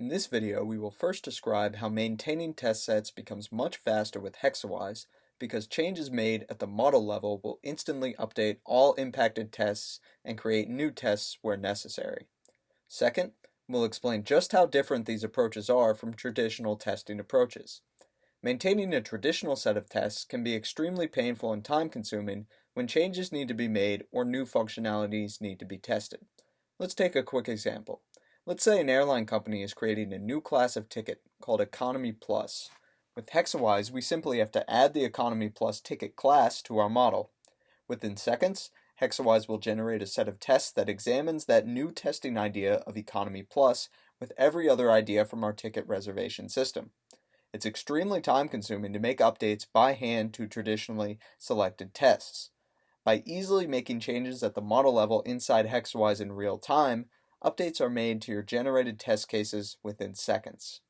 In this video, we will first describe how maintaining test sets becomes much faster with Hexawise because changes made at the model level will instantly update all impacted tests and create new tests where necessary. Second, we'll explain just how different these approaches are from traditional testing approaches. Maintaining a traditional set of tests can be extremely painful and time-consuming when changes need to be made or new functionalities need to be tested. Let's take a quick example. Let's say an airline company is creating a new class of ticket called Economy Plus. With Hexawise, we simply have to add the Economy Plus ticket class to our model. Within seconds, Hexawise will generate a set of tests that examines that new testing idea of Economy Plus with every other idea from our ticket reservation system. It's extremely time-consuming to make updates by hand to traditionally selected tests. By easily making changes at the model level inside Hexawise in real time, updates are made to your generated test cases within seconds.